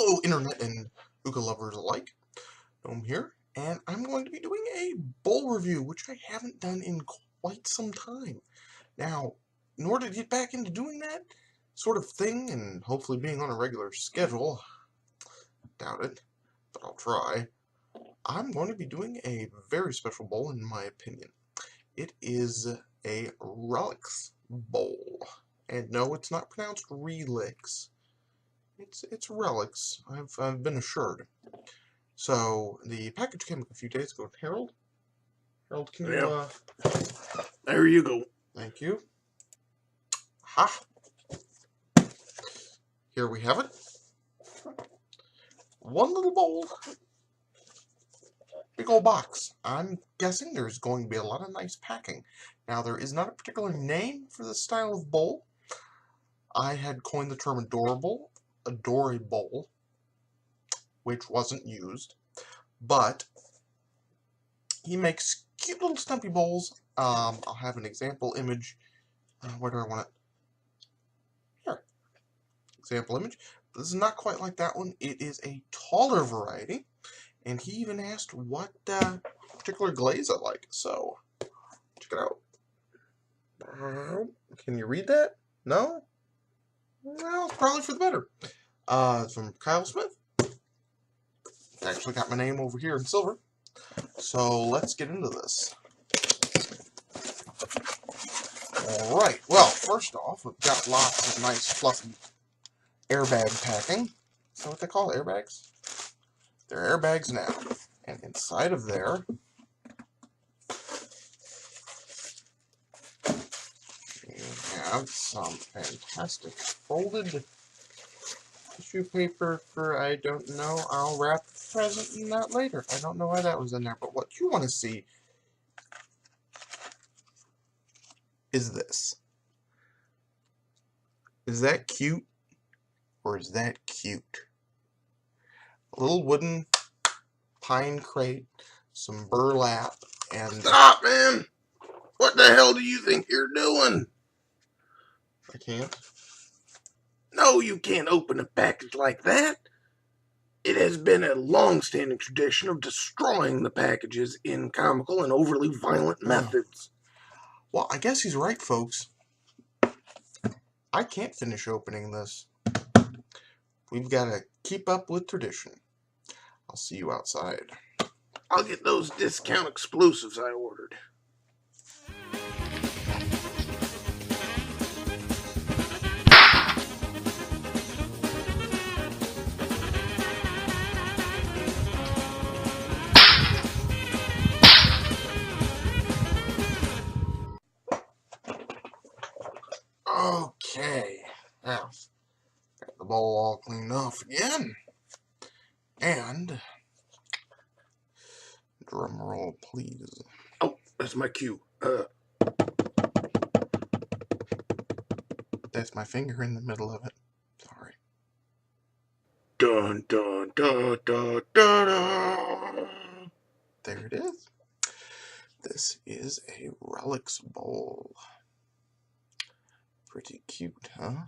Hello, Internet and hookah lovers alike. Gnome here, and I'm going to be doing a bowl review, which I haven't done in quite some time. Now, in order to get back into doing that sort of thing, and hopefully being on a regular schedule, doubt it, but I'll try, I'm going to be doing a very special bowl, in my opinion. It is a RELIX bowl. And no, it's not pronounced RELIX. It's RELIX, I've been assured. So, the package came a few days ago. Harold, can you, There you go. Thank you. Ha! Here we have it. One little bowl. Big old box. I'm guessing there's going to be a lot of nice packing. Now, there is not a particular name for this style of bowl. I had coined the term adorable, which wasn't used, but he makes cute little stumpy bowls. I'll have an example image. Where do I want it? Here. Example image. This is not quite like that one. It is a taller variety, and he even asked what particular glaze I like. So, check it out. Can you read that? No? Well, probably for the better. It's from Kyle Smith. Actually got my name over here in silver. So let's get into this. Alright, well, first off, we've got lots of nice fluffy airbag packing. Is that what they call airbags? They're airbags now. And inside of there, we have some fantastic folded tissue paper for, I don't know, I'll wrap a present in that later. I don't know why that was in there, but what you want to see is this. Is that cute? Or is that cute? A little wooden pine crate, some burlap, and... Stop, man! What the hell do you think you're doing? I can't. No, you can't open a package like that. It has been a long-standing tradition of destroying the packages in comical and overly violent methods. Well, I guess he's right, folks. I can't finish opening this. We've got to keep up with tradition. I'll see you outside. I'll get those discount explosives I ordered. Okay. Now, got the bowl all cleaned off again. And... drum roll, please. Oh, that's my cue. That's my finger in the middle of it. Sorry. Dun, dun, dun, dun, dun, dun. There it is. This is a RELIX bowl. Pretty cute, huh?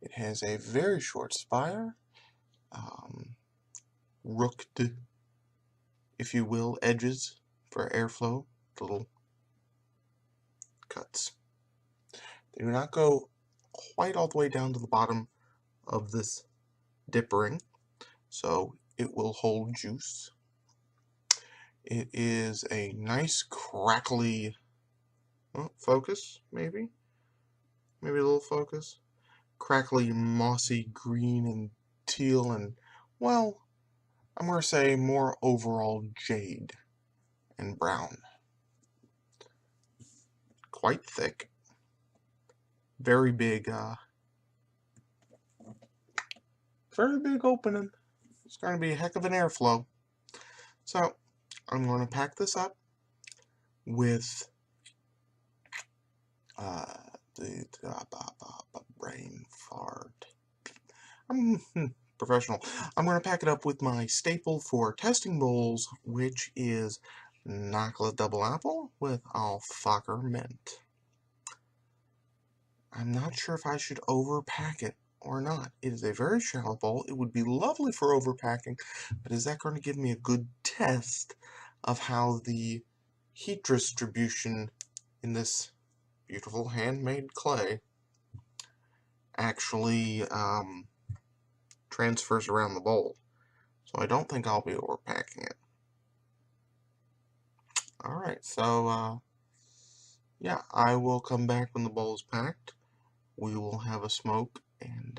It has a very short spire, rooked, if you will, edges for airflow, little cuts. They do not go quite all the way down to the bottom of this dip ring, so it will hold juice. It is a nice crackly focus, maybe a little focus. Crackly, mossy green and teal and, well, I'm going to say more overall jade and brown. Quite thick. Very big opening. It's going to be a heck of an airflow. So, I'm going to pack this up with the brain fart. I'm professional. I'm going to pack it up with my staple for testing bowls, which is Chocolate Double Apple with Fakher mint. I'm not sure if I should overpack it or not. It is a very shallow bowl. It would be lovely for overpacking, but is that going to give me a good test of how the heat distribution in this beautiful handmade clay actually transfers around the bowl? So I don't think I'll be overpacking it. Alright, so yeah, I will come back when the bowl is packed. We will have a smoke and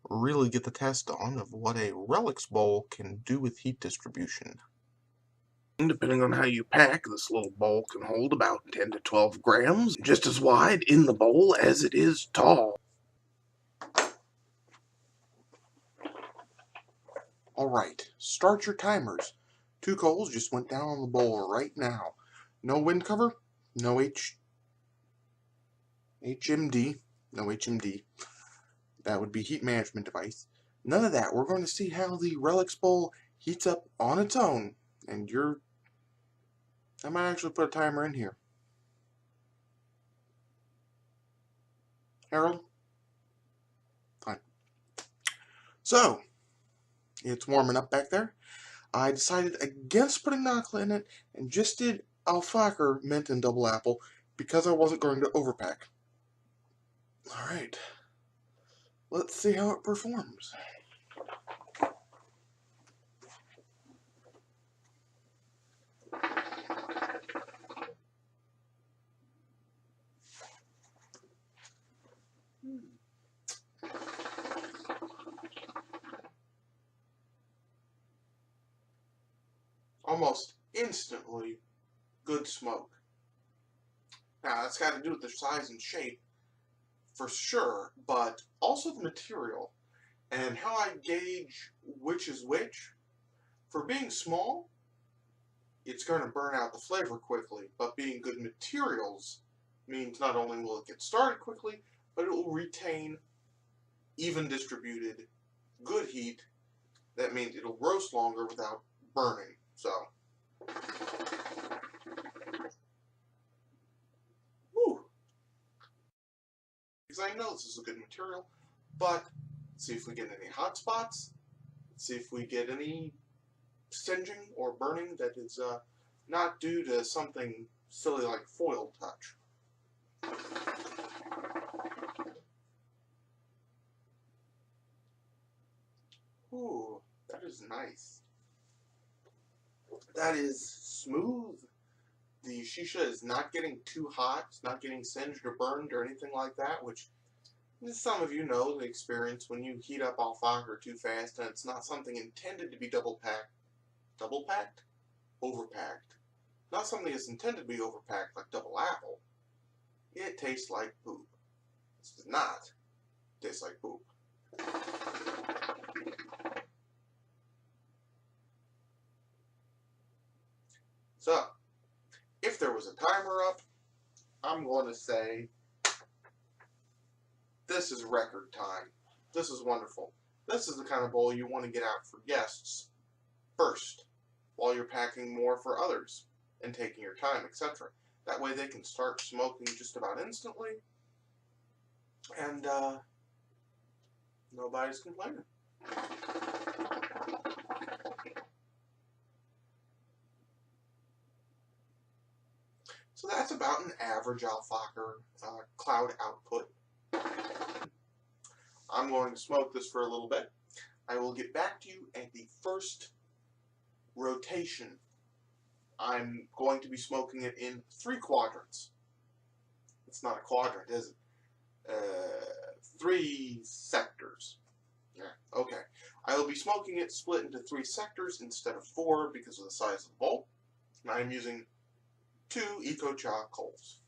really get the test on of what a RELIX bowl can do with heat distribution. Depending on how you pack, this little bowl can hold about 10 to 12 grams, just as wide in the bowl as it is tall. Alright, start your timers. 2 coals just went down on the bowl right now. No wind cover, no HMD, no HMD. That would be heat management device. None of that. We're going to see how the RELIX bowl heats up on its own. And I might actually put a timer in here. Harold? Fine. So, it's warming up back there. I decided against putting Nocla in it and just did Fakher mint and double apple because I wasn't going to overpack. Alright. Let's see how it performs. Almost instantly good smoke. Now that's got to do with the size and shape for sure, but also the material and how I gauge which is which. For being small, it's going to burn out the flavor quickly, but being good materials means not only will it get started quickly, but it will retain even distributed good heat. That means it'll roast longer without burning. So, whew. Because I know this is a good material, but let's see if we get any hot spots. Let's see if we get any singeing or burning that is not due to something silly like foil touch. Ooh, that is nice. That is smooth. The shisha is not getting too hot. It's not getting singed or burned or anything like that, which some of you know the experience when you heat up Fakher too fast and it's not something intended to be double packed. Double packed? Overpacked. Not something that's intended to be overpacked like double apple. It tastes like poop. This does not taste like poop. So, if there was a timer up, I'm going to say this is record time. This is wonderful. This is the kind of bowl you want to get out for guests first, while you're packing more for others and taking your time, etc. That way they can start smoking just about instantly, and nobody's complaining. So that's about an average Fakher cloud output. I'm going to smoke this for a little bit. I will get back to you at the first rotation. I'm going to be smoking it in 3 quadrants. It's not a quadrant, is it? 3 sectors. Yeah, okay. I will be smoking it split into 3 sectors instead of 4 because of the size of the bowl. And I'm using 2 EcoCha coals.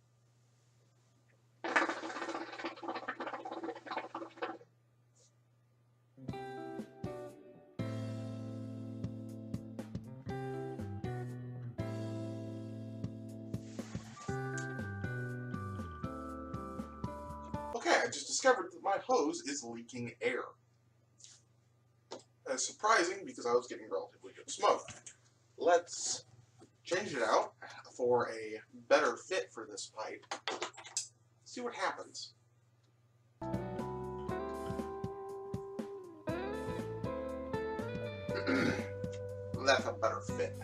Okay, I just discovered that my hose is leaking air. That's surprising because I was getting relatively good smoke. Let's change it out for a better fit for this pipe. See what happens. That's a better fit.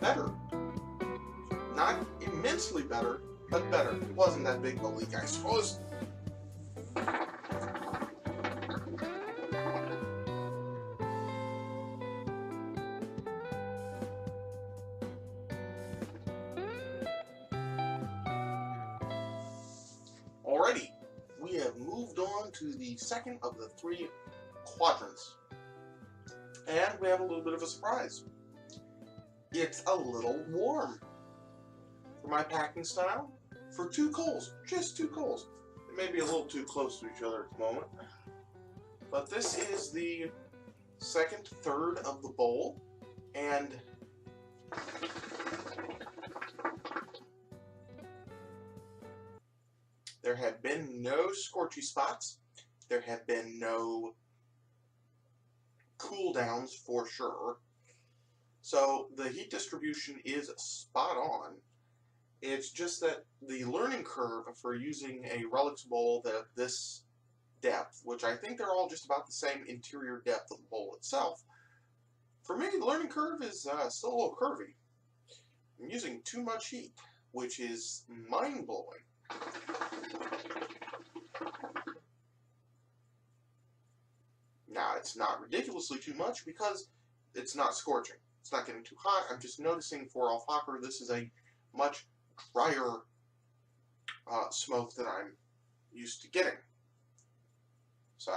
Better. Not immensely better, but better. It wasn't that big of a leak, I suppose. Alrighty, we have moved on to the second of the 3 quadrants. And we have a little bit of a surprise. It's a little warm. For my packing style, for 2 coals, just 2 coals. They may be a little too close to each other at the moment. But this is the second third of the bowl, and there have been no scorchy spots. There have been no cool downs for sure. So the heat distribution is spot on. It's just that the learning curve for using a RELIX bowl that this depth, which I think they're all just about the same interior depth of the bowl itself, for me the learning curve is still a little curvy. I'm using too much heat, which is mind-blowing. Now, it's not ridiculously too much because it's not scorching. It's not getting too hot. I'm just noticing for Fakher this is a much drier smoke than I'm used to getting. So,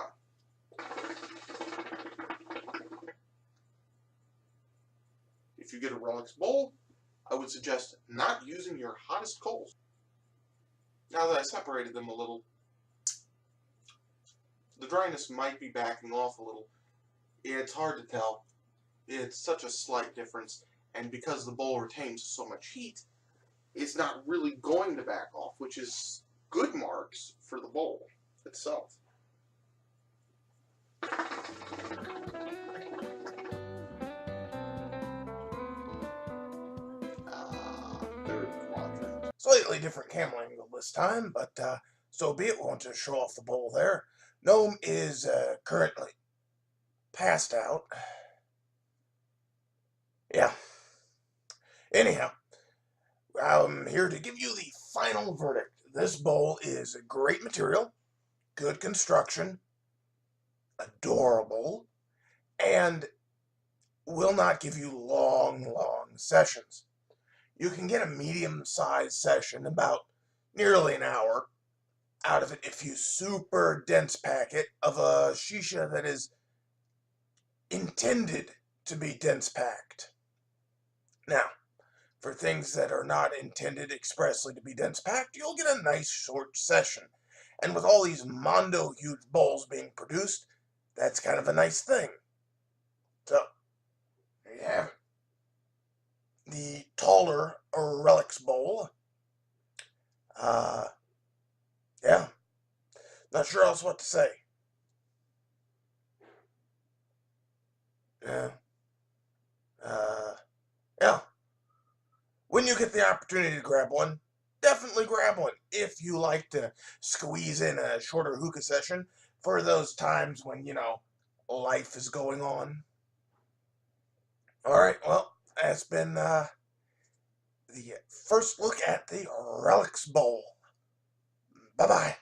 if you get a RELIX bowl, I would suggest not using your hottest coals. Now that I separated them a little, the dryness might be backing off a little. It's hard to tell. It's such a slight difference, and because the bowl retains so much heat, it's not really going to back off, which is good marks for the bowl itself. Third quadrant. Slightly different camera angle this time, but so be it. We want to show off the bowl there. Gnome is currently passed out. Yeah. Anyhow, I'm here to give you the final verdict. This bowl is a great material, good construction, adorable, and will not give you long sessions. You can get a medium-sized session, about nearly an hour, out of it if you super dense pack it of a shisha that is intended to be dense packed. Now, for things that are not intended expressly to be dense packed, you'll get a nice short session. And with all these mondo huge bowls being produced, that's kind of a nice thing. So, there you have it. The taller RELIX bowl. Yeah. Not sure else what to say. Yeah. Yeah. When you get the opportunity to grab one, definitely grab one. If you like to squeeze in a shorter hookah session for those times when, life is going on. Alright, well, that's been the first look at the RELIX bowl. Bye-bye.